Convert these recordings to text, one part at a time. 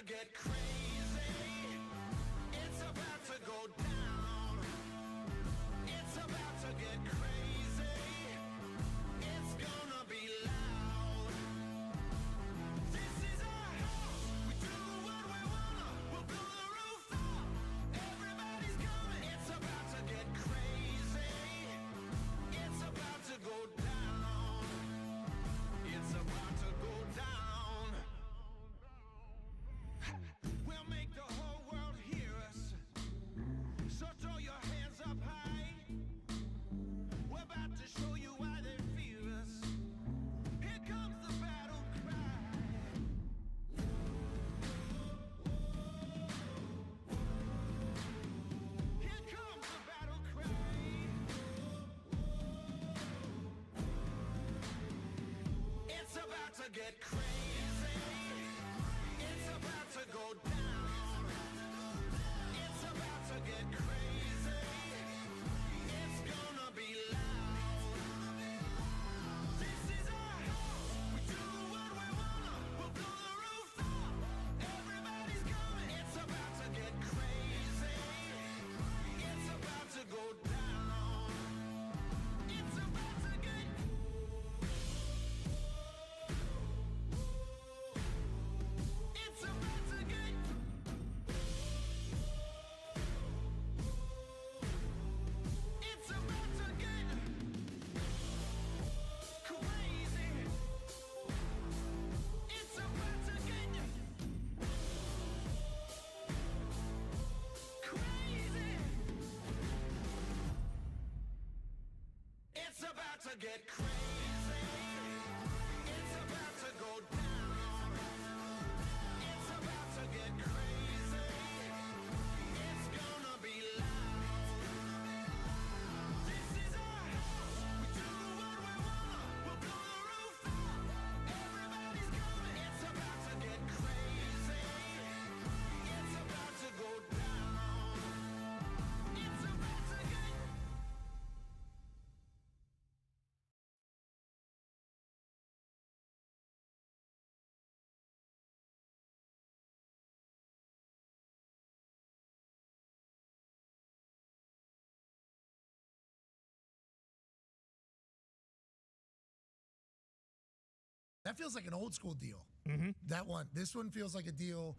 to get crazy. It's about to go down. It's about to get crazy. It's gonna be loud. This is our house. We do what we wanna. We'll blow the roof up. Everybody's coming. It's about to get crazy. It's about to go down. It's about to go down. We'll make the whole world hear us. So throw your hands up high. We're about to show you why they fear us. Here comes the battle cry. Here comes the battle cry. It's about to get crazy. It's about to go down. It's about to get crazy. It's gonna be loud. This is our house. We do what we wanna. We'll blow the roof up. Everybody's coming. It's about to get crazy. It's about to go down. It's about to get. It's about to get. It's about to get crazy. It's about to get crazy. It's about to get crazy. It's about to go down. It's about to get crazy. It's gonna be loud. This is our house. We do what we wanna. We'll blow the roof up. Everybody's coming. It's about to get crazy. It's about to go down. It's about to get. That feels like an old school deal. That one, this one feels like a deal.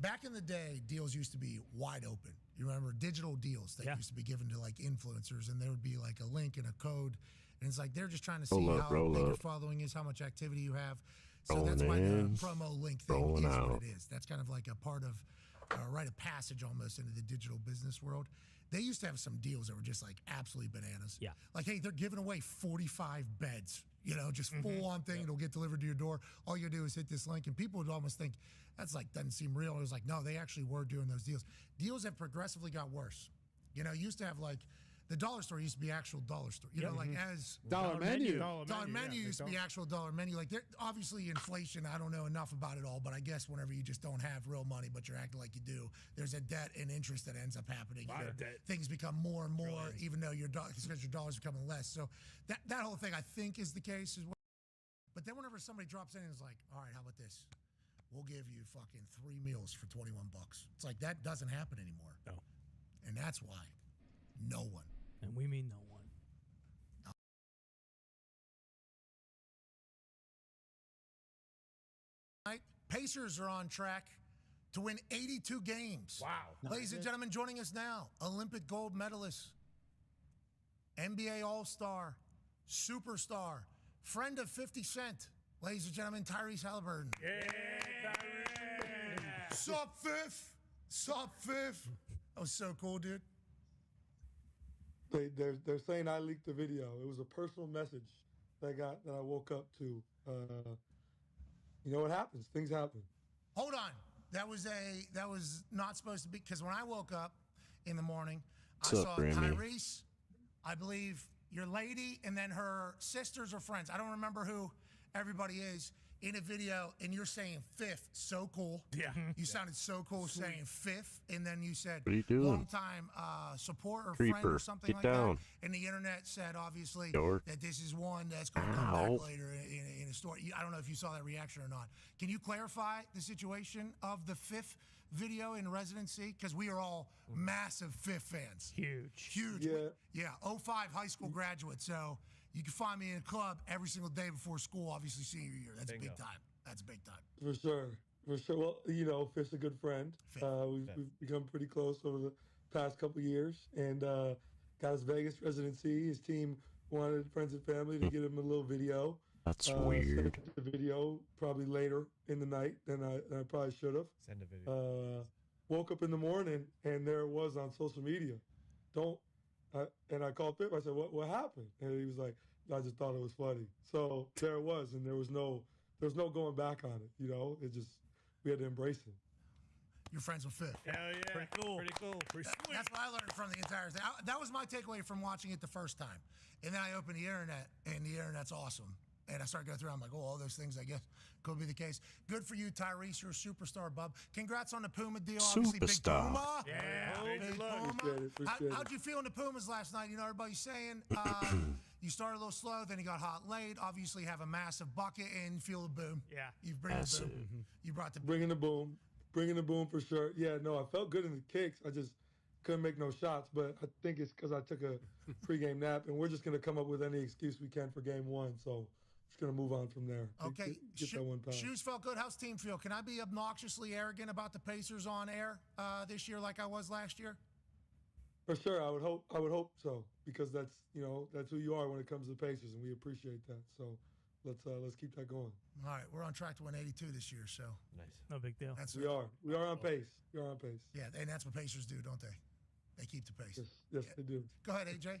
Back in the day, deals used to be wide open. You remember digital deals that used to be given to like influencers, and there would be like a link and a code, and it's like they're just trying to see Roll up, how roll big your up. following is, how much activity you have. So Rolling that's why the in, promo link thing rolling is what out. it is. That's kind of like a part of a rite of passage almost into the digital business world. They used to have some deals that were just like absolutely bananas. Yeah. Like, hey, they're giving away 45 beds, you know, just full on thing. It'll get delivered to your door. All you do is hit this link, and people would almost think that's like, doesn't seem real. It was like, no, they actually were doing those deals. Deals have progressively got worse. You know, used to have like, the dollar store used to be actual dollar store. You know, like as Dollar menu. dollar menu used to be actual dollar menu. Like, obviously inflation, I don't know enough about it all, but I guess whenever you just don't have real money, but you're acting like you do, there's a debt and interest that ends up happening. Lot of debt. Things become more and more, even though because your dollar's becoming less. So that whole thing, I think, is the case. But then whenever somebody drops in and is like, all right, how about this? We'll give you fucking 3 meals for 21 bucks. It's like, that doesn't happen anymore. No. And that's why no one. And we mean no one. Pacers are on track to win 82 games. Wow. Ladies and gentlemen, joining us now, Olympic gold medalist, NBA All-Star, superstar, friend of 50 Cent. Ladies and gentlemen, Tyrese Halliburton. Yeah, Tyrese. Sup, Fifth? Sup, Fifth? That was so cool, dude. They're saying I leaked the video. It was a personal message that I woke up to. You know what happens? Things happen. Hold on. That was not supposed to be, because when I woke up in the morning, I What's saw up, Grammy? Tyrese, I believe your lady, and then her sisters or friends. I don't remember who everybody is in a video, and you're saying Fifth. So cool. Yeah. You sounded so cool saying Fifth, and then you said What are you doing? long-time support or friend Creeper, or something get like down. that. And the internet said, obviously, Dork. that this is one that's going to come Ow. back later in a the story. I don't know if you saw that reaction or not. Can you clarify the situation of the fifth video in residency? Because we are all massive fifth fans. Huge. Yeah, 05 high school graduate. So you can find me in a club every single day before school, obviously senior year. That's big time. That's big time. For sure. Well, Fifth's a good friend. We've become pretty close over the past couple of years, and got his Vegas residency. His team wanted friends and family to get him a little video. That's weird. Sent the video probably later in the night than I probably should have. Send a video. Woke up in the morning, and there it was on social media. And I called Pip. I said, "What happened?" And he was like, "I just thought it was funny." So there it was, and there was no going back on it. We had to embrace it. You're friends with Fifth. Hell yeah. Pretty cool. Pretty sweet. That's what I learned from the entire thing. That was my takeaway from watching it the first time. And then I opened the internet, and the internet's awesome. And I started going through, I'm like, all those things, I guess, could be the case. Good for you, Tyrese. You're a superstar, bub. Congrats on the Puma deal. Obviously, Big Superstar. Puma. Yeah. Big Puma. Appreciate it. How'd you feel in the Pumas last night? Everybody's saying you started a little slow, then you got hot late. Obviously, have a massive bucket and feel the boom. Yeah. You bring the Massive. boom. You brought the boom. Bringing the boom for sure. Yeah, no, I felt good in the kicks. I just couldn't make no shots, but I think it's because I took a pregame nap, and we're just going to come up with any excuse we can for game one. So just going to move on from there. Okay, Get that one pound. Shoes felt good. How's team feel? Can I be obnoxiously arrogant about the Pacers on air this year like I was last year? For sure, I would hope so, because that's who you are when it comes to the Pacers, and we appreciate that. So let's keep that going. All right, we're on track to win 82 this year, so Nice. No big deal. We are on pace. We are on pace. Yeah, and that's what Pacers do, don't they? They keep the pace. Yes, they do. Go ahead, AJ.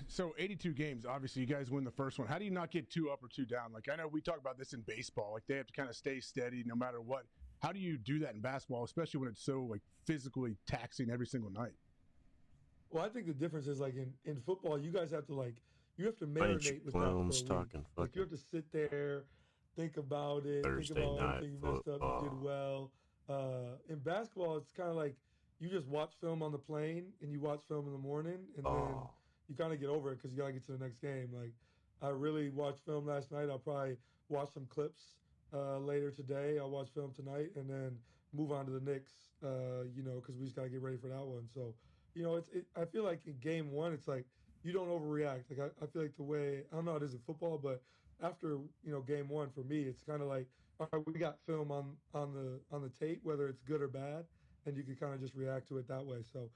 So 82 games, obviously you guys win the first one. How do you not get 2 up or 2 down? Like, I know we talk about this in baseball. Like, they have to kind of stay steady no matter what. How do you do that in basketball, especially when it's so, like, physically taxing every single night? Well, I think the difference is, like, in football, you guys have to, like, you have to Bunch marinate of with that clowns for a week. talking Like, you have to sit there, think about it, Thursday think about night everything you messed up, you did well. In basketball, it's kind of like you just watch film on the plane and you watch film in the morning, and then you kind of get over it because you got to get to the next game. Like, I really watched film last night. I'll probably watch some clips later today. I'll watch film tonight and then move on to the Knicks, because we just got to get ready for that one. So, I feel like in game one, it's like you don't overreact. Like, I feel like the way, I don't know how it is in football, but after, game one, for me, it's kind of like, all right, we got film on the tape, whether it's good or bad, and you can kind of just react to it that way. So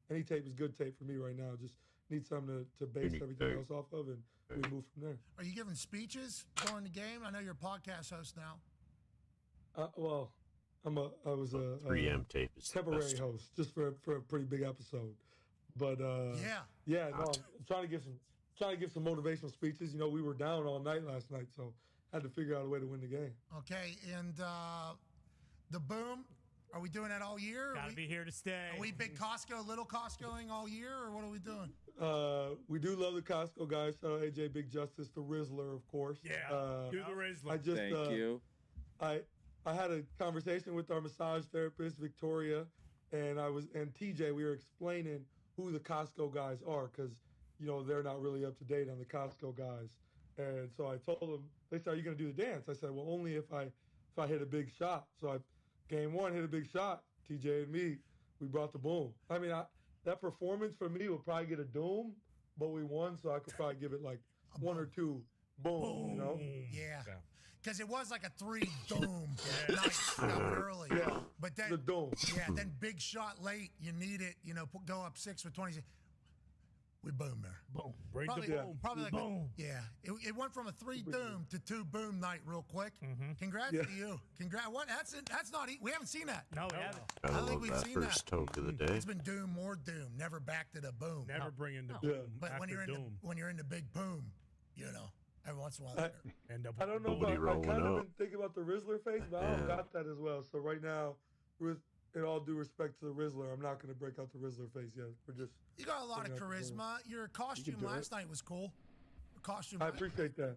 any tape is good tape for me right now. Just need something to base everything else off of, and we move from there. Are you giving speeches during the game? I know you're a podcast host now. Well, I was a 3M tape is the temporary best. host just for a pretty big episode. But no, I'm trying to give some motivational speeches. We were down all night last night, so had to figure out a way to win the game. Okay, and the boom, are we doing that all year? Gotta be here to stay. Are we big Costco, little Costcoing all year, or what are we doing? We do love the Costco guys. Shout out AJ, Big Justice, the Rizzler, of course. Yeah, do the Rizzler. I just Thank you. I had a conversation with our massage therapist, Victoria, and TJ. We were explaining who the Costco guys are because they're not really up to date on the Costco guys. And so I told them, they said, "Are you going to do the dance?" I said, "Well, only if I hit a big shot." So game one, hit a big shot. TJ and me, we brought the boom. I mean, that performance for me would probably get a doom, but we won, so I could probably give it like 1 or 2 boom. Yeah. Because it was like a 3 doom night early. Yeah, But then the doom. Yeah, then big shot late. You need it. Go up 6 with 20. We boom there. Boom. Bring Probably, the boom. probably like boom. It went from a 3 doom to 2 boom night real quick. Congrats to you. Congrats. What? That's not. We haven't seen that. No, we haven't. I I think love we've that seen first toke of the day. It's been doom, more doom. Never back to the boom. Never bring in the Yeah. boom. But when after you're in doom. the big boom, every once in a while. End up I don't know, with but Booty I rolling kind of up. been thinking about the Rizzler face, but I don't got that as well. So right now, with in all due respect to the Rizzler, I'm not going to break out the Rizzler face yet. We're just. You got a lot of Bring out the charisma. Your costume do it. last night was cool. Costume. I appreciate that.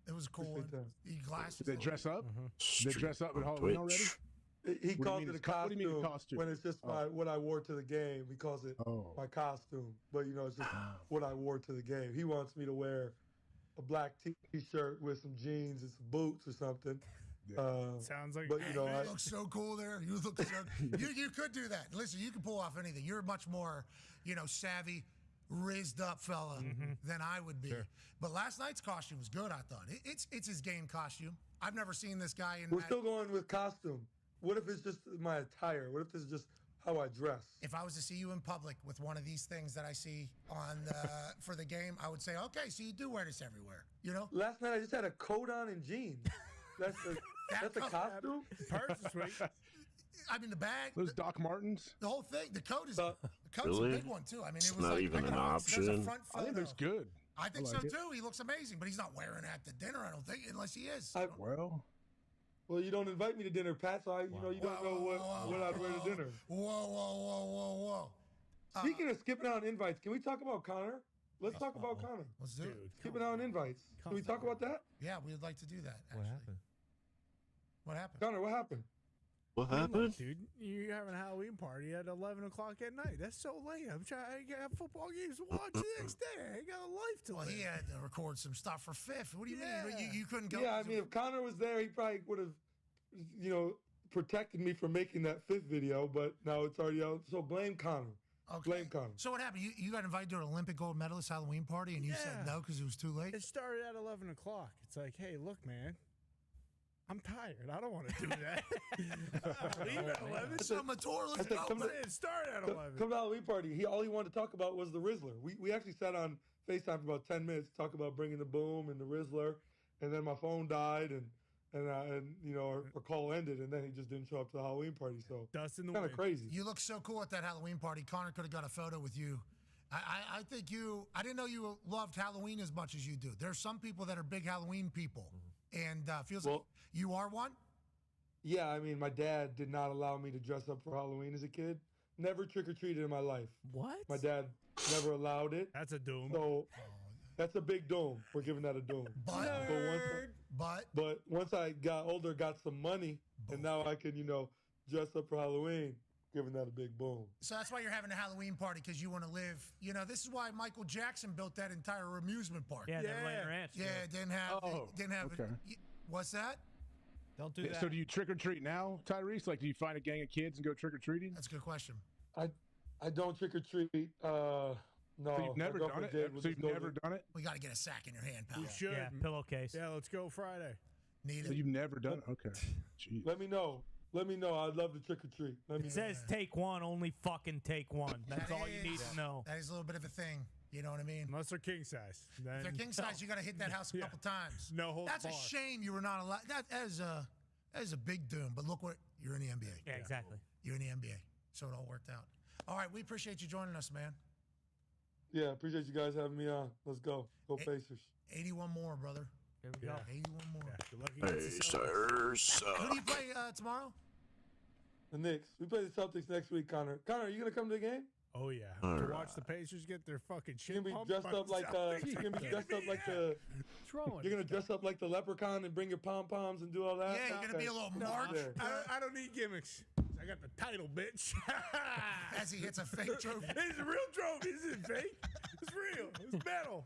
It was a cool. appreciate One. You glasses. Did they dress up? Did they Street dress up at on Halloween already? Twitch. He What do you calls mean it a it's what do you mean a costume, costume? when it's just what I wore to the game. He calls it Oh. my costume, but it's just what I wore to the game. He wants me to wear a black T-shirt with some jeans and some boots or something. Sounds like. But you know, You look so cool there. You look so. you could do that. Listen, you can pull off anything. You're a much more, savvy, rizzed up fella than I would be. Sure. But last night's costume was good. I thought it's his game costume. I've never seen this guy in. we're that. still going with costume. What if it's just my attire? What if this is just how I dress? If I was to see you in public with one of these things that I see on for the game, I would say, okay, so you do wear this everywhere. Last night I just had a coat on and jeans. That's a costume. Purse is sweet. I mean, the bag, Those Doc Martens. the whole thing, the coat is Uh, the coat's Really? a big one too. I mean, it It's was not like even I an got there's a option. front I think photo. looks good. I think I so like it. too. He looks amazing, but he's not wearing that to dinner. I don't think, unless he is. Well, you don't invite me to dinner, Pat. So you don't know what I'd wear to dinner. Whoa. Speaking of skipping out on invites, can we talk about Connor? Let's talk about Connor. Let's do it. Dude, Skipping out on invites. Can we talk about that? Yeah, we would like to do that. Actually. What happened? What happened? Connor, what happened? What happened? Dude, you're having a Halloween party at 11 o'clock at night. That's so late. I'm trying. I got football games to watch the next day. I got a life to Well, live. he had to record some stuff for Fifth. What do you Yeah. mean? You couldn't go? Yeah, I mean, if Connor was there, he probably would have, protected me from making that 5th video. But now it's already out. So blame Connor. Okay. Blame Connor. So what happened? You got invited to an Olympic gold medalist Halloween party, and you said Yeah. no because it was too late. It started at 11 o'clock. It's like, hey, look, man. I'm tired. I don't want to do that. Leave at 11. It's on the tour. Let's said, go. come to- It started at 11. Come to the Halloween party. All he wanted to talk about was the Rizzler. We actually sat on FaceTime for about 10 minutes to talk about bringing the boom and the Rizzler, and then my phone died, and our call ended, and then he just didn't show up to the Halloween party. So Dust in the kind of wind. crazy. You look so cool at that Halloween party. Connor could have got a photo with you. I think you. I didn't know you loved Halloween as much as you do. There's some people that are big Halloween people, and feels like Well- you are one. Yeah, I mean, my dad did not allow me to dress up for Halloween as a kid. Never trick-or-treated in my life. What? My dad never allowed it. That's a doom. So that's a big doom. We're giving that a doom. But Once I got older, got some money, and now I can, dress up for Halloween, giving that a big boom. so that's why you're having a Halloween party, because you want to live. This is why Michael Jackson built that entire amusement park. Yeah, Yeah. Neverland Ranch. Yeah, it didn't have. Oh, it didn't have. okay. What's that? Don't do that. So do you trick or treat now, Tyrese? Like, do you find a gang of kids and go trick or treating? That's a good question. I don't trick or treat. No, So you've never my done girlfriend it. did. We'll So just you've go never to- done it. We got to get a sack in your hand, pal. We should. Yeah, pillowcase. Yeah, let's go Friday. Need So it. you've never done it. Okay. Jeez. Let me know. I'd love to trick or treat. It says take one, only fucking take one. That's all you need to know. That is a little bit of a thing. You know what I mean? Unless they're king size. Then If they're king size, you got to hit that house a couple times. No holds That's a barred. shame you were not allowed. That is a big doom. But look what you're in the NBA. Yeah, exactly. You're in the NBA, so it all worked out. All right, we appreciate you joining us, man. Yeah, appreciate you guys having me on. Let's go. Go Pacers. 81 more, brother. There we go. 81 more. Yeah, good luck against the Celtics. Pacers Who do you suck. play tomorrow? The Knicks. We play the Celtics next week, Connor. Connor, are you gonna come to the game? Oh yeah. All To right. watch the Pacers get their fucking shit You're gonna be pumped dressed by up the like Celtics. you're gonna be dressed up like Yeah. the What's wrong with you're gonna dress up like the leprechaun and bring your pom poms and do all that. Yeah, you're gonna be a little March There. I don't need gimmicks. I got the title, bitch. as he hits a fake trophy. It's a real trophy. This isn't fake. It's real. It's metal.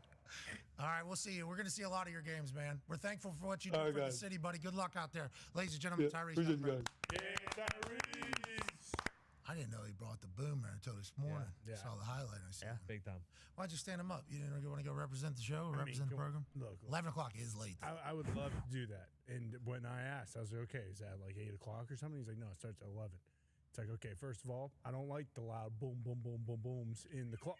All right, we'll see you. We're going to see a lot of your games, man. We're thankful for what you do All right, for the guys. city, buddy. Good luck out there. Ladies and gentlemen, Yeah, Tyrese. appreciate you Halliburton. guys. Yeah, Tyrese. I didn't know he brought the boomer until this morning. Yeah. Saw the highlight. I said, Yeah. Big time. why'd you stand him up? You didn't want to go represent the show or represent the program? Look, 11 o'clock is late. I would love to do that. And when I asked, I was like, okay, is that like 8 o'clock or something? He's like, no, it starts at 11. It's like, okay, first of all, I don't like the loud boom, boom, boom, boom, booms in the club.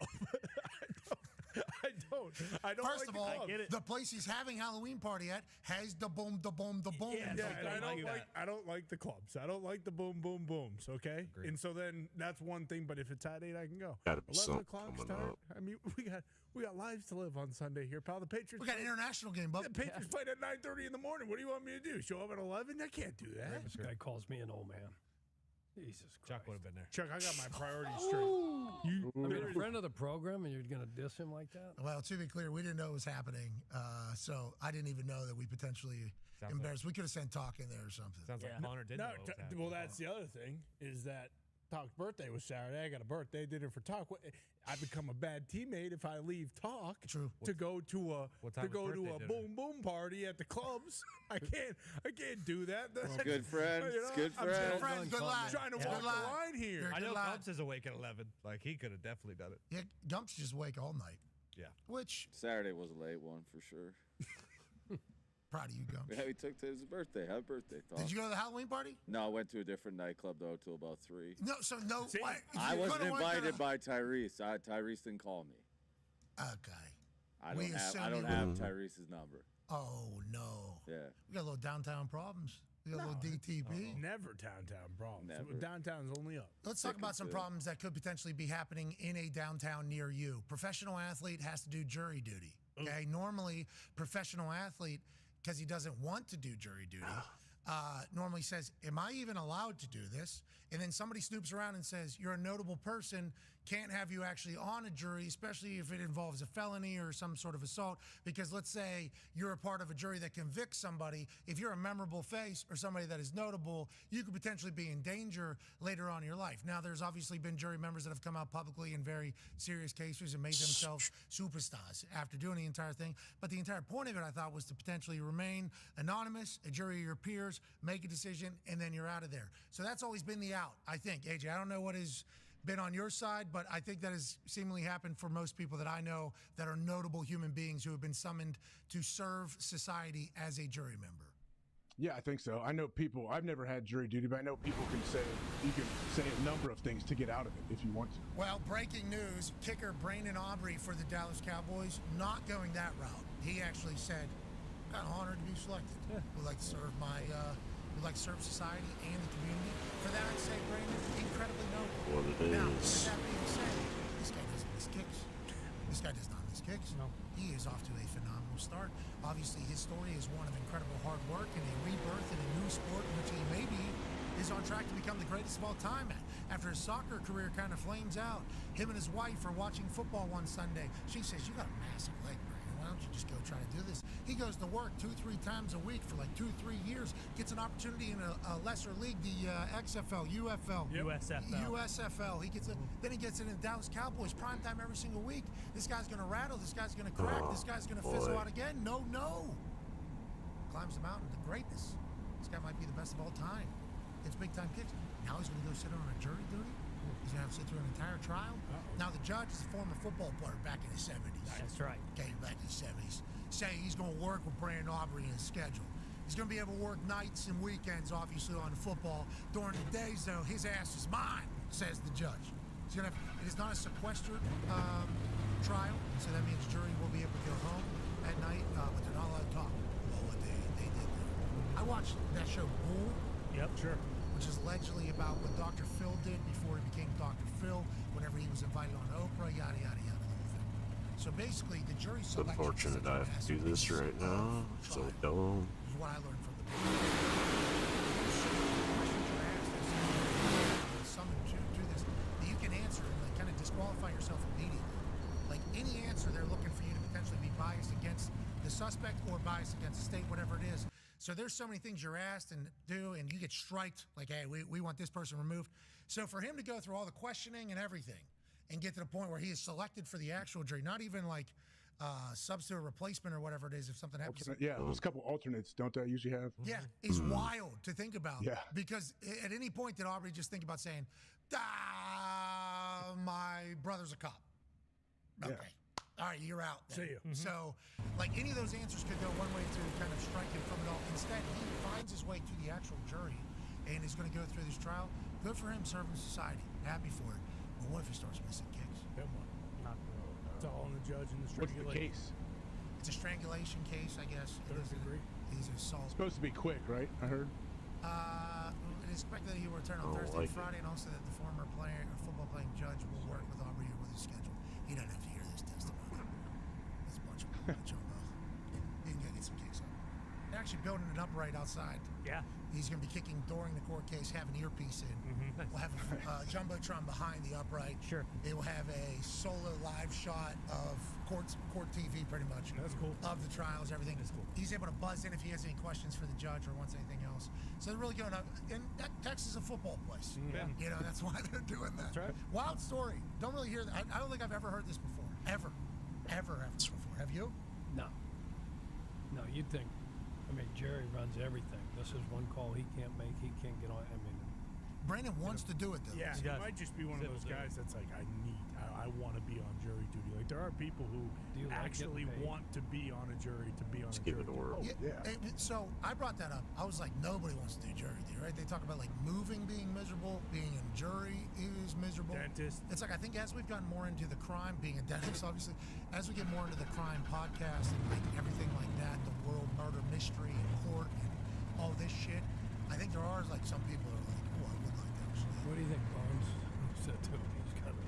I don't First like of the all, club. the place he's having Halloween party at has the boom, the boom, the boom. Yeah, and I don't like the clubs. I don't like the boom, boom, booms. Okay, Agreed. and so then that's one thing. But if it's at 8, I can go. Gotta be 11 something o'clock coming start. up. I mean, we got lives to live on Sunday here, pal. The Patriots. We got an international game, bub. The Patriots played at 9:30 in the morning. What do you want me to do? Show up at 11? I can't do that. This guy calls me an old man. Jesus Christ. Chuck would have been there. Chuck, I got my priorities straight. You, I mean, a friend of the program, and you're going to diss him like that? Well, to be clear, we didn't know it was happening, so I didn't even know that we potentially embarrassed. We could have sent talk in there or something. Sounds Yeah. like Connor didn't no, know what was happening. well, that's the other thing is that Talk's birthday was Saturday. I got a birthday dinner for Talk. I become a bad teammate if I leave Talk to go to a boom boom party at the clubs. I can't do that. Good friends. Good I'm friends. Good line. trying to Good walk line. the line here. You're a I know good lad. Gumps is awake at 11. Like, he could have definitely done it. Yeah, Gumps just awake all night. Yeah. Which, Saturday was a late one for sure. proud of you, Gumps. Yeah, we took to his birthday. Happy birthday, Tom. Did you go to the Halloween party? No, I went to a different nightclub though till about 3. No, so no. See? Why, I you wasn't could've went to invited the- by Tyrese. Tyrese didn't call me. Okay. I We don't have. assume I don't you- have Tyrese's number. Oh no. Yeah. We got a little downtown problems. We got a little DTP. Never downtown problems. Never. Downtown's only up. Let's talk about some problems that could potentially be happening in a downtown near you. Professional athlete has to do jury duty. Okay. Normally, professional athlete, because he doesn't want to do jury duty, normally says, "Am I even allowed to do this?" And then somebody snoops around and says, "You're a notable person. Can't have you actually on a jury, especially if it involves a felony or some sort of assault. Because let's say you're a part of a jury that convicts somebody. If you're a memorable face or somebody that is notable, you could potentially be in danger later on in your life." Now, there's obviously been jury members that have come out publicly in very serious cases and made themselves superstars after doing the entire thing. But the entire point of it, I thought, was to potentially remain anonymous, a jury of your peers, make a decision, and then you're out of there. So that's always been the out, I think. AJ, I don't know what has been on your side, but I think that has seemingly happened for most people that I know that are notable human beings who have been summoned to serve society as a jury member. Yeah, I think so. I know people. I've never had jury duty, but I know people can say you can say a number of things to get out of it if you want to. Well, breaking news: kicker Brandon Aubrey for the Dallas Cowboys not going that route. He actually said, "Kind of honored to be selected. Would like to serve would like to serve society and the community." For that, I'd say Brandon, incredibly noble. What it Now, is. with that being said, this guy doesn't miss kicks. This guy does not miss kicks. No. He is off to a phenomenal start. Obviously, his story is one of incredible hard work and a rebirth in a new sport in which he maybe is on track to become the greatest of all time at. After his soccer career kind of flames out, him and his wife are watching football one Sunday. She says, "You got a massive leg, Brandon. Why don't you just go try to do this?" He goes to work 2-3 times a week for like 2-3 years, gets an opportunity in a lesser league, the XFL, UFL. USFL. Then he gets into the Dallas Cowboys primetime every single week. This guy's going to rattle. This guy's going to crack. This guy's going to fizzle out again. No. Climbs the mountain to greatness. This guy might be the best of all time. It's big time kicks. Now he's going to go sit on a jury duty. He's going to have to sit through an entire trial. Now the judge is a former football player back in the 70s. That's right. Okay, back in the 70s. Say he's going to work with Brandon Aubrey in his schedule. He's going to be able to work nights and weekends, obviously, on the football. During the days, though, his ass is mine, says the judge. He's gonna have, it is not a sequestered trial, so that means jury will be able to go home at night, but they're not allowed to talk about what they did there. I watched that show, Bull. Yep, sure. Which is allegedly about what Dr. Phil did before he became Dr. Phil, whenever he was invited on Oprah, yada, yada, yada, the whole thing. So basically, the jury It's selection unfortunate I have to do this right now. So dumb. is what I learned from the book. Questions are asked as summoned to this that you can answer and like, kind of disqualify yourself immediately. Like any answer, they're looking for you to potentially be biased against the suspect or biased against the state, whatever it is. So there's so many things you're asked and do, and you get striked like, hey, we want this person removed. So for him to go through all the questioning and everything and get to the point where he is selected for the actual jury, not even like substitute replacement or whatever it is if something happens. Yeah, there's a couple alternates, don't they usually have? Yeah, it's wild to think about. Yeah. Because at any point did Aubrey just think about saying, my brother's a cop. Okay. Yeah. All right, you're out. Then. See ya. So, like, any of those answers could go one way to kind of strike him from it all. Instead, he finds his way to the actual jury and is going to go through this trial. Good for him, serving society. Happy for it. But what if he starts missing kicks? Come on. It's all on the judge and the What's the strangulation. case? It's a strangulation case, I guess. Third degree. He's an assault. It's supposed to be quick, right? I heard. It is expected that he will return on Oh, Thursday and like it. Friday, and also that the former player or football playing judge will work with Aubrey with his schedule. He doesn't have to hear this testimony. It's a bunch of jumbo. He can get some kicks up. They're actually building an upright outside. Yeah. He's going to be kicking during the court case, have an earpiece in. We'll have a jumbotron behind the upright. Sure. It will have a solo live shot of court TV, pretty much. That's cool. Of the trials, everything. That's cool. He's able to buzz in if he has any questions for the judge or wants anything else. So they're really going up. And Texas is a football place. Yeah. You know, that's why they're doing that. That's right. Wild story. Don't really hear that. I don't think I've ever heard this before. Ever this before. Have you? No. No, you'd think. I mean, Jerry runs everything. This is one call he can't make. He can't get on. I mean, Brandon wants to do it, though. Yeah, he might just be one of those guys that's like, I want to be on jury duty. Like, there are people who actually want to be on a jury Just give it a whirl. So I brought that up. I was like, nobody wants to do jury duty, right? They talk about like moving being miserable, being in jury is miserable. Dentist. It's like I think as we've gotten more into the crime, being a dentist, obviously, as we get more into the crime podcast and like everything like that, the world murder mystery and court and all this shit, I think there are like some people that are like, oh, I would like to actually. what do you think Bones said to him? He's kind of.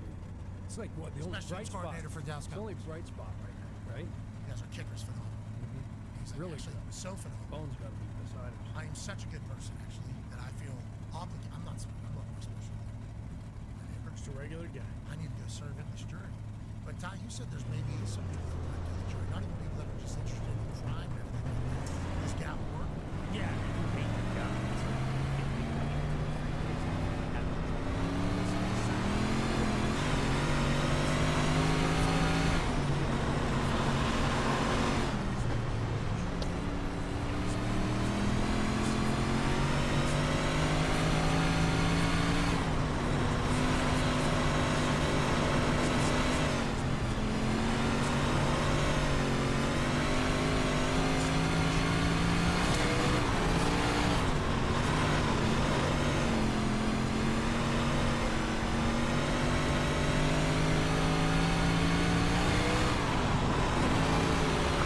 It's like what the only Special bright teams spot. coordinator for Dallas It's the only Cowboys. bright spot right now, right? Yes, our kicker's phenomenal. He's like, Really actually so phenomenal. Bones got to be beside him. I am such a good person, actually, that I feel obligated. I'm not more special than my neighbor. Just a regular guy. I need to go serve in this jury. But Ty, you said there's maybe some people that might do the jury, not even people that are just interested in crime and everything like that. This gal work. Yeah.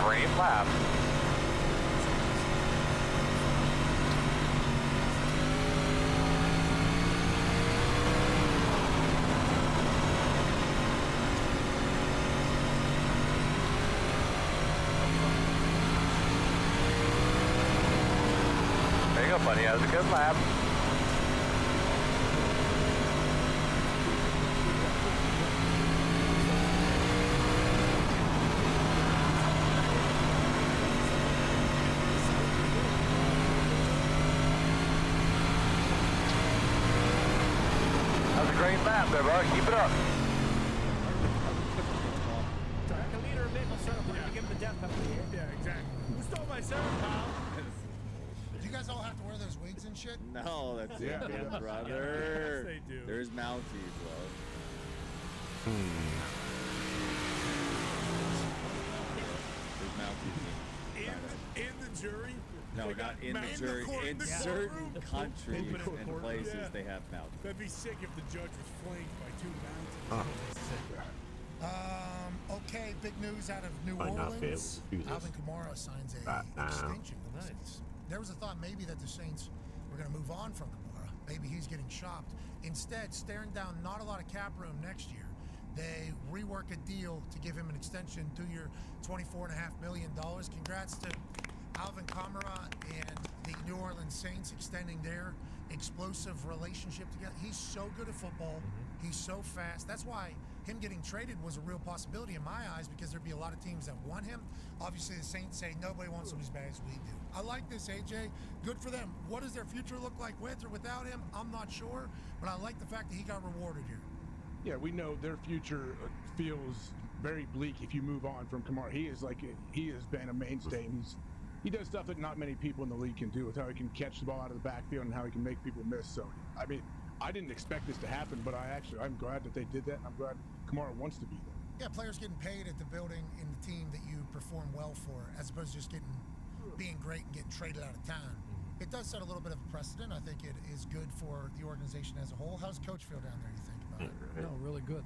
Great lap. There you go, buddy. That was a good lap. That was a great lap there, bro. Keep it up. Like a liter of maple syrup. We're going to give him the death penalty here. Yeah, exactly. Who stole my syrup, pal? Do you guys all have to wear those wigs and shit? No, that's it, Yeah. brother. Yes, they do. There's Mounties, bro. There's Mounties. In the jury? No, They not got in the Mounties jury. court- In the certain courtroom. countries Open a and court- places, yeah. they have Mounties. That'd be sick if the judge was flanked by two Mounties. Okay, big news out of New Might not be able Orleans. to do this Alvin Kamara signs a right now. extension with the Saints. There was a thought maybe that the Saints were going to move on from Kamara. Maybe he's getting shopped. Instead, staring down not a lot of cap room next year, they rework a deal to give him an extension, 2-year, $24.5 million. Congrats to Alvin Kamara and the New Orleans Saints extending their explosive relationship together. He's so good at football. He's so fast. That's why him getting traded was a real possibility in my eyes, because there'd be a lot of teams that want him. Obviously, the Saints say nobody wants him as bad as we do. I like this, AJ. Good for them. What does their future look like with or without him? I'm not sure, but I like the fact that he got rewarded here. Yeah, we know their future feels very bleak if you move on from Kamara. He has been a mainstay, and he does stuff that not many people in the league can do, with how he can catch the ball out of the backfield and how he can make people miss. So, I mean, I didn't expect this to happen, but I'm glad that they did that, and I'm glad Kamara wants to be there. Yeah, players getting paid at the building in the team that you perform well for, as opposed to just being great and getting traded out of town. It does set a little bit of a precedent. I think it is good for the organization as a whole. How's Coach feel down there, you think, about it? No, really good.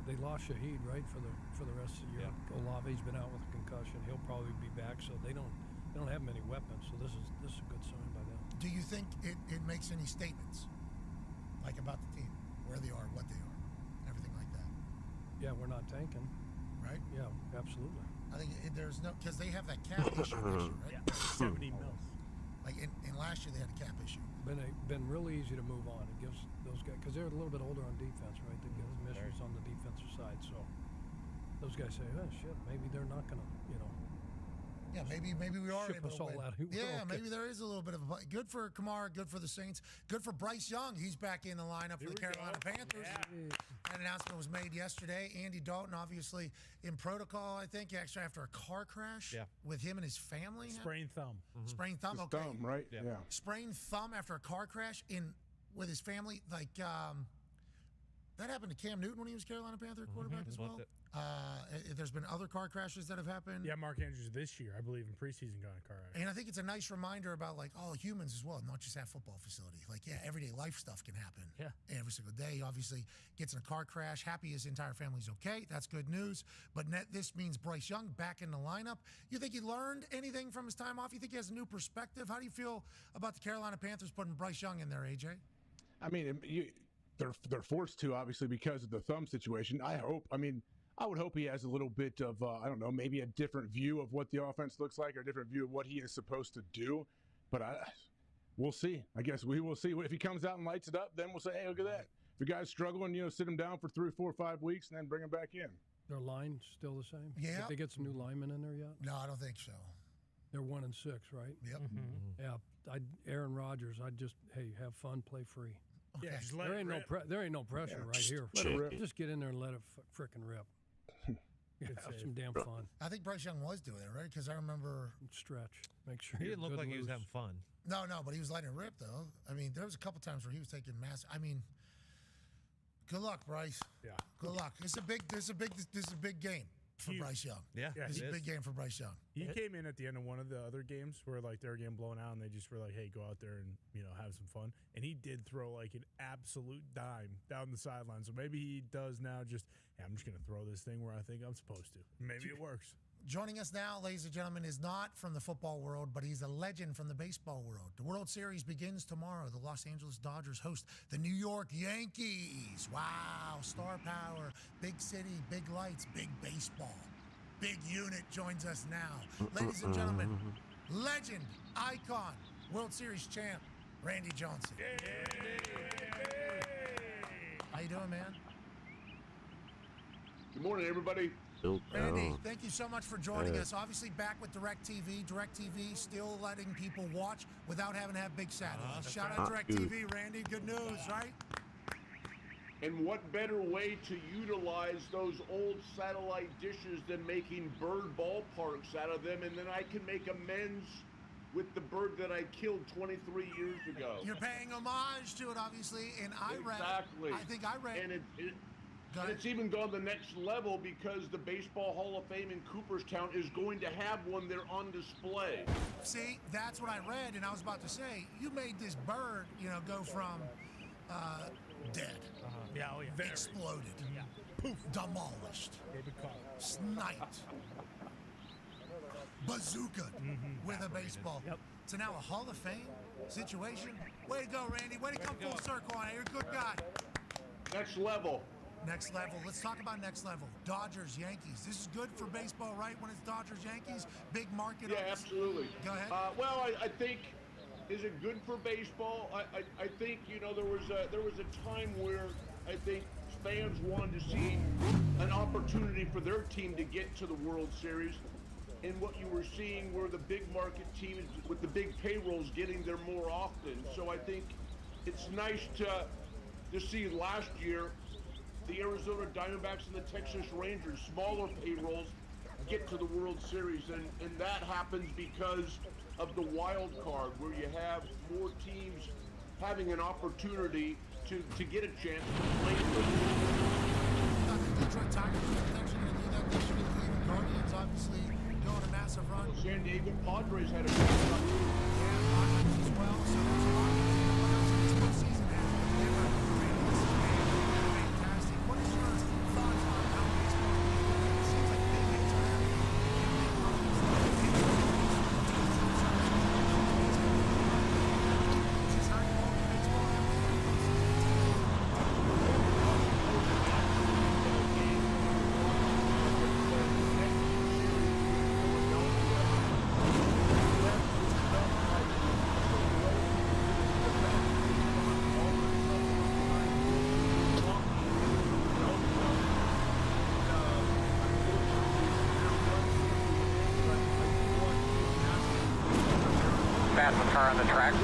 They lost Shaheed, right, for the rest of the year. Olave's been out with a concussion. He'll probably be back, so they don't have many weapons. So this is a good sign by them. Do you think it makes any statements, like about the team, where they are, what they are, everything like that? Yeah, we're not tanking. Right? Yeah, absolutely. I think there's no because they have that cap issue, right? Yeah, 70 mils. Like in last year they had a cap issue. Been really easy to move on. It gives those guys because they're a little bit older on defense, right? They get some issues on the defensive side, so those guys say, "Oh shit, maybe they're not gonna, Yeah, maybe we are ship able us to all win. out. Yeah, Okay. maybe there is a little bit of a good for Kamara, good for the Saints, good for Bryce Young. He's back in the lineup for the Carolina Panthers. That announcement was made yesterday. Andy Dalton, obviously in protocol, I think, actually after a car crash with him and his family. Sprained thumb. Sprained thumb. His Okay. thumb, right? Yeah. Sprained thumb after a car crash with his family. Like that happened to Cam Newton when he was Carolina Panther quarterback as well. There's been other car crashes that have happened. Yeah, Mark Andrews this year, I believe, in preseason got in a car accident. And I think it's a nice reminder about humans as well, not just that football facility. Everyday life stuff can happen. Yeah. Every single day. Obviously, gets in a car crash. Happy his entire family's okay. That's good news. But this means Bryce Young back in the lineup. You think he learned anything from his time off? You think he has a new perspective? How do you feel about the Carolina Panthers putting Bryce Young in there, AJ? I mean, they're forced to, obviously, because of the thumb situation. I would hope he has a little bit of, I don't know, maybe a different view of what the offense looks like or a different view of what he is supposed to do. But we'll see. I guess we will see. If he comes out and lights it up, then we'll say, hey, look at that. If the guy's struggling, sit him down for 3, 4, 5 weeks and then bring him back in. Their line still the same? Yeah. Did they get some new linemen in there yet? No, I don't think so. They're 1-6, right? Yep. Yeah. Aaron Rodgers, I'd just, have fun, play free. Yeah, just let There it ain't rip. there ain't no pressure right here. let it rip. Just get in there and let it frickin' rip. Have some damn fun. I think Bryce Young was doing it, right? Because I remember. Stretch. Make sure He you're didn't look good like he was loose. having fun. No, but he was letting it rip, though. I mean, there was a couple times where he was taking good luck, Bryce. Yeah. Good luck. This is a big game for Bryce Young. Yeah, This is a big game for Bryce Young. He came in at the end of one of the other games where they were getting blown out and they just were like, hey, go out there and have some fun. And he did throw an absolute dime down the sideline. So maybe he does now just, hey, I'm just going to throw this thing where I think I'm supposed to. Maybe it works. Joining us now, ladies and gentlemen, is not from the football world, but he's a legend from the baseball world. The World Series begins tomorrow. The Los Angeles Dodgers host the New York Yankees. Wow, star power, big city, big lights, big baseball. Big unit joins us now. Ladies and gentlemen, legend, icon, World Series champ, Randy Johnson. How you doing, man? Good morning, everybody. Randy, thank you so much for joining us. Obviously back with DirecTV. DirecTV still letting people watch without having to have big satellites. Shout out DirecTV, Randy. Good news, right? And what better way to utilize those old satellite dishes than making bird ballparks out of them, and then I can make amends with the bird that I killed 23 years ago. You're paying homage to it, obviously, and Exactly. I read. And it's even gone the next level because the Baseball Hall of Fame in Cooperstown is going to have one there on display. See, that's what I read, and I was about to say, you made this bird, go from dead, exploded, poof, demolished, sniped, bazooka with a baseball. So now a Hall of Fame situation. Way to go, Randy. Way to come full circle on it. You're a good guy. Next level. Next level. Let's talk about next level. Dodgers, Yankees. This is good for baseball, right? When it's Dodgers, Yankees, big market. Yeah, absolutely. Go ahead. Well, I think, is it good for baseball? I think there was a time where I think fans wanted to see an opportunity for their team to get to the World Series, and what you were seeing were the big market teams with the big payrolls getting there more often. So I think it's nice to see last year the Arizona Diamondbacks and the Texas Rangers, smaller payrolls, get to the World Series, and that happens because of the wild card, where you have more teams having an opportunity to get a chance to play for the Detroit Tigers are potentially going to do that this year. The Cleveland Guardians obviously going a massive run. San Diego Padres had a good run. Yeah, Padres as well. So there's a lot of what else in this postseason has. Fantastic. What is your thoughts on how baseball is being played? It seems like big hits are happening. car on the track.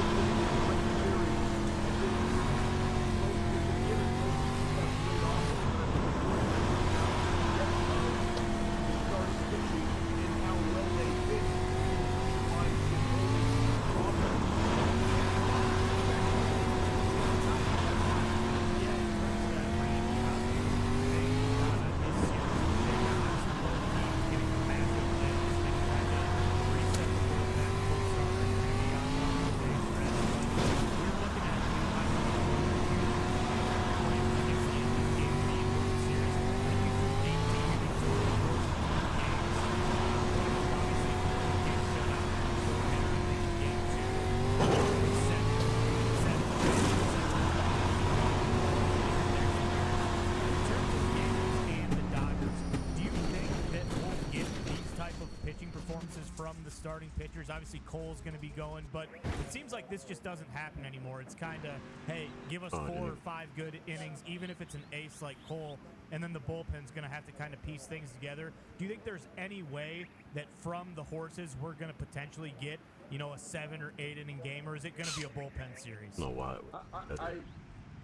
From the starting pitchers. Obviously, Cole's going to be going, but it seems like this just doesn't happen anymore. It's kind of, hey, give us 4 or 5 good innings, even if it's an ace like Cole, and then the bullpen's going to have to kind of piece things together. Do you think there's any way that from the horses we're going to potentially get, a 7 or 8 inning game, or is it going to be a bullpen series? No, why?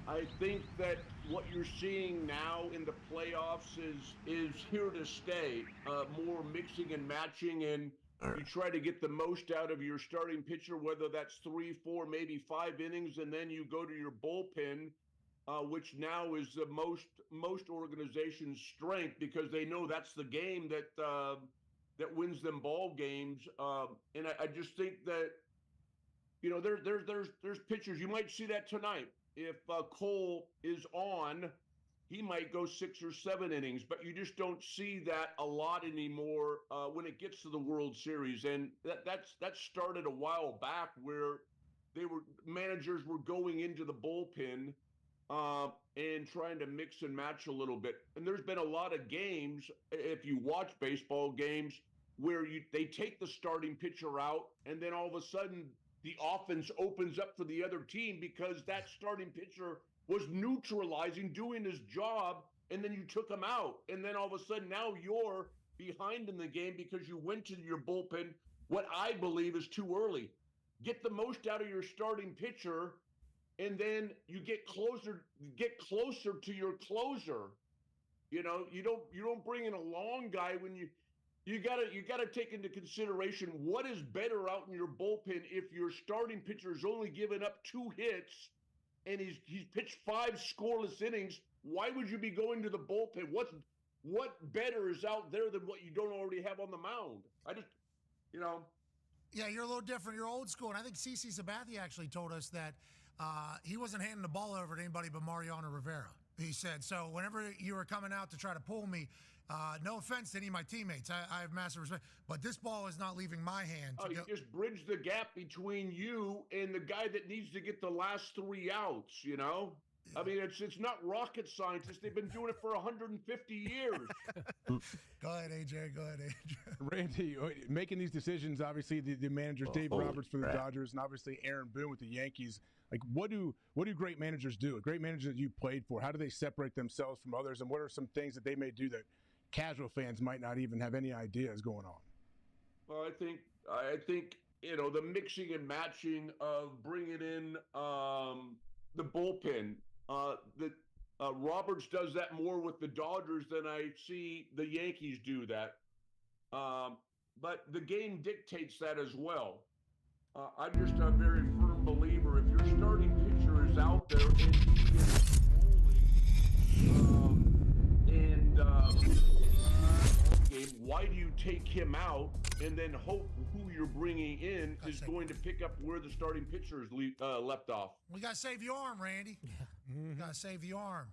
I think that what you're seeing now in the playoffs is here to stay. More mixing and matching, and you try to get the most out of your starting pitcher, whether that's 3, 4, maybe 5 innings, and then you go to your bullpen, which now is the most organizations' strength, because they know that's the game that wins them ball games. And I just think that there's pitchers, you might see that tonight. If Cole is on, he might go 6 or 7 innings, but you just don't see that a lot anymore when it gets to the World Series. And that started a while back, where managers were going into the bullpen and trying to mix and match a little bit. And there's been a lot of games, if you watch baseball games, where they take the starting pitcher out, and then all of a sudden the offense opens up for the other team because that starting pitcher was neutralizing, doing his job, and then you took him out. And then all of a sudden now you're behind in the game because you went to your bullpen, what I believe is too early. Get the most out of your starting pitcher, and then you get closer to your closer. You don't bring in a long guy when you gotta take into consideration what is better out in your bullpen. If your starting pitcher is only giving up 2 hits and he's pitched 5 scoreless innings, why would you be going to the bullpen? What better is out there than what you don't already have on the mound? Yeah, you're a little different. You're old school, and I think CC Sabathia actually told us that he wasn't handing the ball over to anybody but Mariano Rivera. He said, so whenever you were coming out to try to pull me, no offense to any of my teammates, I have massive respect, but this ball is not leaving my hand. You just bridge the gap between you and the guy that needs to get the last 3 outs, I mean, it's not rocket science. They've been doing it for 150 years. Go ahead, AJ. Randy, making these decisions, obviously the managers, Dave Roberts for the Dodgers, and obviously Aaron Boone with the Yankees. Like, what do great managers do? A great manager that you played for, how do they separate themselves from others, and what are some things that they may do that casual fans might not even have any idea is going on? Well, I think the mixing and matching of bringing in the bullpen. Roberts does that more with the Dodgers than I see the Yankees do that. But the game dictates that as well. I'm just a very firm believer. If your starting pitcher is out there and he is game, why do you take him out and then hope who you're bringing in is going to pick up where the starting pitcher is left off? We got to save the arm, Randy. We got to save the arm,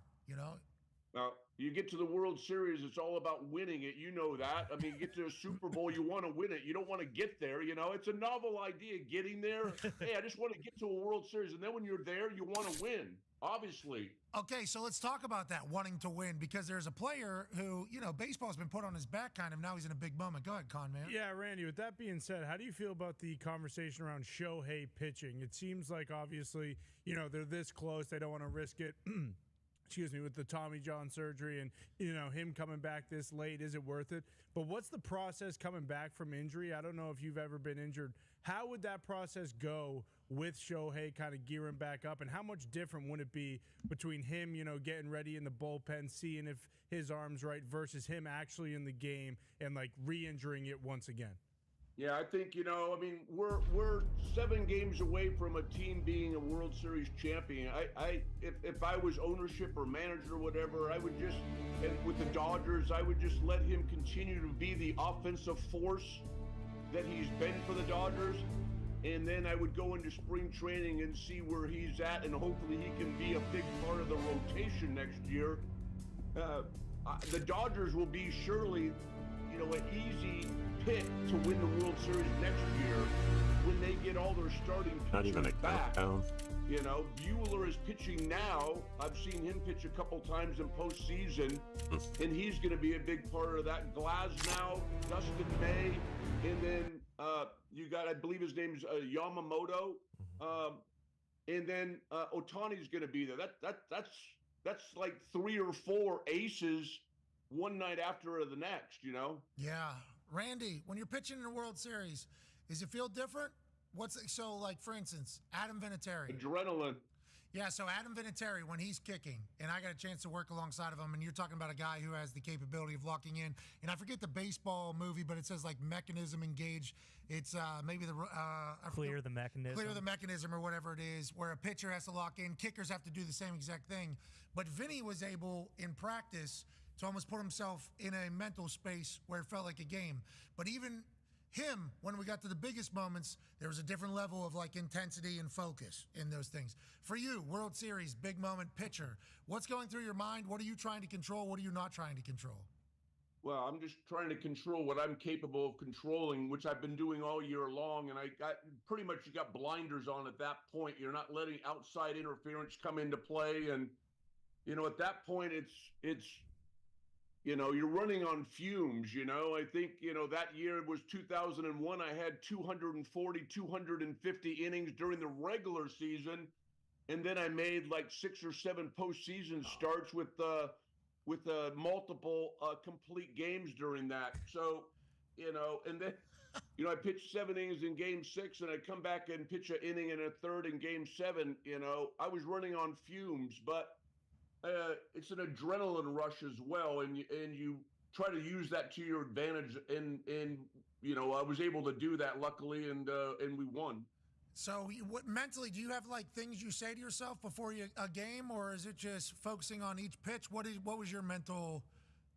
Now, you get to the World Series, it's all about winning it. You know that. I mean, you get to a Super Bowl, you want to win it. You don't want to get there. It's a novel idea getting there. Hey, I just want to get to a World Series. And then when you're there, you want to win, obviously. Okay, so let's talk about that, wanting to win, because there's a player who, baseball's been put on his back kind of. Now he's in a big moment. Go ahead, Con Man. Yeah, Randy, with that being said, how do you feel about the conversation around Shohei pitching? It seems like, obviously, they're this close. They don't want to risk it. with the Tommy John surgery and, him coming back this late, is it worth it? But what's the process coming back from injury? I don't know if you've ever been injured. How would that process go with Shohei kind of gearing back up, and how much different would it be between him, getting ready in the bullpen, seeing if his arm's right, versus him actually in the game and like re-injuring it once again? Yeah, I think, we're 7 games away from a team being a World Series champion. If I was ownership or manager or whatever, I would just, and with the Dodgers, I would just let him continue to be the offensive force that he's been for the Dodgers. And then I would go into spring training and see where he's at, and hopefully he can be a big part of the rotation next year. The Dodgers will be surely, an easy pick to win the World Series next year when they get all their starting pitchers Not even a back. countdown. Buehler is pitching now. I've seen him pitch a couple times in postseason, and he's going to be a big part of that. Glasnow, Dustin May, and then you got, I believe his name's Yamamoto, and then Ohtani's going to be there. That's like 3 or 4 aces one night after the next. Yeah. Randy, when you're pitching in a World Series, does it feel different? For instance, Adam Vinatieri. Adrenaline. Yeah, so Adam Vinatieri, when he's kicking, and I got a chance to work alongside of him, and you're talking about a guy who has the capability of locking in, and I forget the baseball movie, but it says like mechanism engaged. It's maybe Clear the mechanism. Clear the mechanism or whatever it is, where a pitcher has to lock in. Kickers have to do the same exact thing. But Vinny was able, in practice, to almost put himself in a mental space where it felt like a game. But even him, when we got to the biggest moments, there was a different level of like intensity and focus in those things. For you, World Series, big moment pitcher, what's going through your mind? What are you trying to control? What are you not trying to control? Well, I'm just trying to control what I'm capable of controlling, which I've been doing all year long. And I got pretty much, you got blinders on at that point. You're not letting outside interference come into play. And, at that point, it's you're running on fumes. I think, that year was 2001. I had 240, 250 innings during the regular season. And then I made like 6 or 7 postseason starts with multiple complete games during that. So, and then, I pitched 7 innings in game 6, and I come back and pitch an inning and a third in game 7. I was running on fumes, but it's an adrenaline rush as well, and you try to use that to your advantage, and I was able to do that luckily, and we won. So, mentally, do you have like things you say to yourself before a game, or is it just focusing on each pitch? What was your mental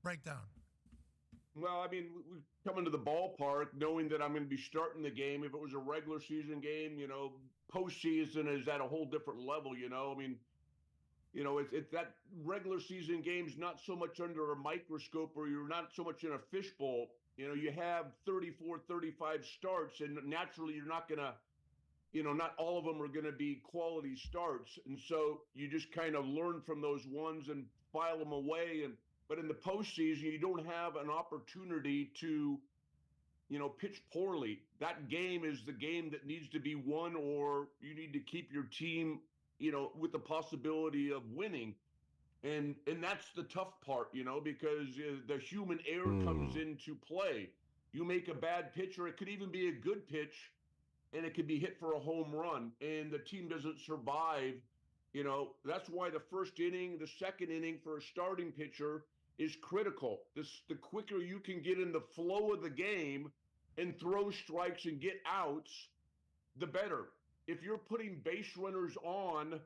breakdown? Well, we come into the ballpark knowing that I'm going to be starting the game. If it was a regular season game, postseason is at a whole different level. It's that regular season game's not so much under a microscope, or you're not so much in a fishbowl. You have 34, 35 starts, and naturally you're not going to, not all of them are going to be quality starts. And so you just kind of learn from those ones and file them away. But in the postseason, you don't have an opportunity to, pitch poorly. That game is the game that needs to be won, or you need to keep your team, with the possibility of winning. And that's the tough part, because the human error comes into play. You make a bad pitch, or it could even be a good pitch, and it could be hit for a home run, and the team doesn't survive. That's why the first inning, the second inning for a starting pitcher is critical. The quicker you can get in the flow of the game and throw strikes and get outs, the better. If you're putting base runners on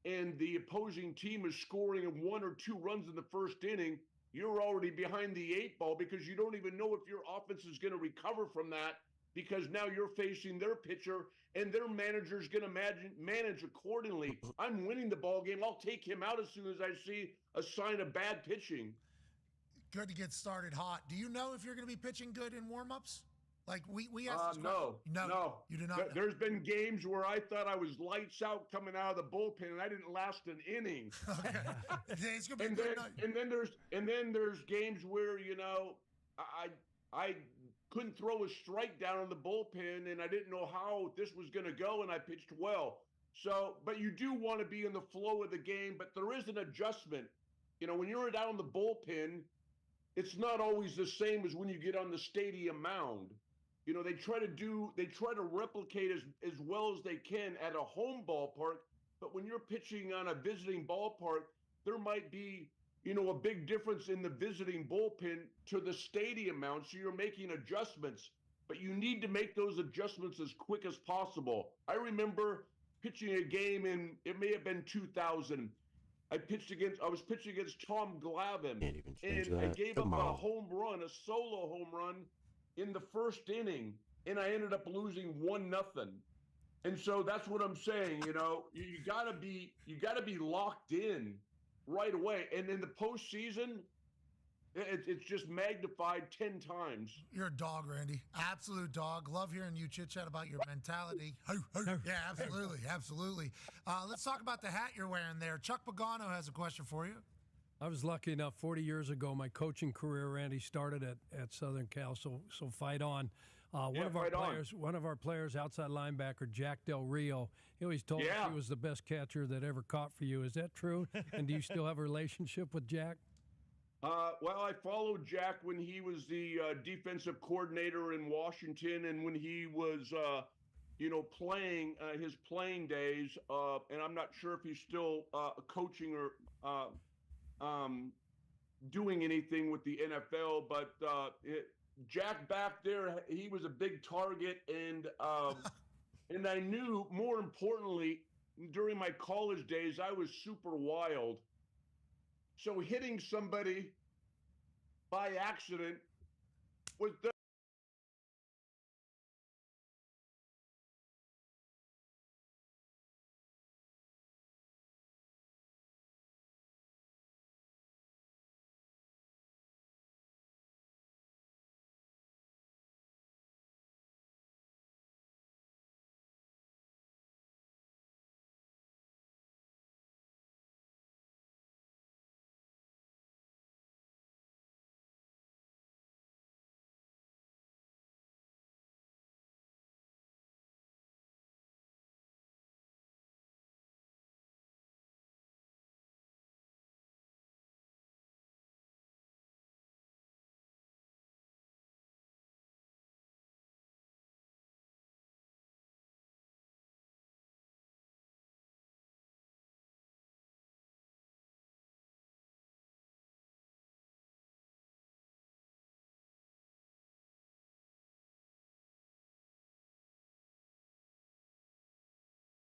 and the opposing team is scoring 1 or 2 runs in the first inning, you're already behind the 8 ball, because you don't even know if your offense is going to recover from that, because now you're facing their pitcher and their manager's going to manage accordingly. I'm winning the ball game. I'll take him out as soon as I see a sign of bad pitching. Good to get started hot. Do you know if you're going to be pitching good in warmups? Like we asked this no, you do not. There's been games where I thought I was lights out coming out of the bullpen, and I didn't last an inning. Okay. It's gonna be a good night. And then there's games where I couldn't throw a strike down in the bullpen, and I didn't know how this was going to go, and I pitched well. So, but you do want to be in the flow of the game, but there is an adjustment. You know, when you're down the bullpen, it's not always the same as when you get on the stadium mound. You know, they try to replicate as well as they can at a home ballpark, but when you're pitching on a visiting ballpark, there might be, you know, a big difference in the visiting bullpen to the stadium mound. So you're making adjustments, but you need to make those adjustments as quick as possible. I remember pitching a game it may have been 2000. I was pitching against Tom Glavine, and I gave up a home run, a solo home run in the first inning, and I ended up losing 1-0. And so that's what I'm saying, you know, you gotta be locked in right away. And in the postseason, it's just magnified 10 times. You're a dog, Randy. Absolute dog. Love hearing you chit-chat about your mentality. Yeah, absolutely. Absolutely. Let's talk about the hat you're wearing there. Chuck Pagano has a question for you. I was lucky enough 40 years ago, my coaching career, Randy, started at Southern Cal, so fight on. One of our players, outside linebacker, Jack Del Rio, he always told us he was the best catcher that ever caught for you. Is that true? And do you still have a relationship with Jack? Well, I followed Jack when he was the defensive coordinator in Washington, and when he was, playing his playing days. And I'm not sure if he's still coaching or doing anything with the NFL. But Jack back there, he was a big target, and and I knew, more importantly, during my college days, I was super wild. So hitting somebody by accident was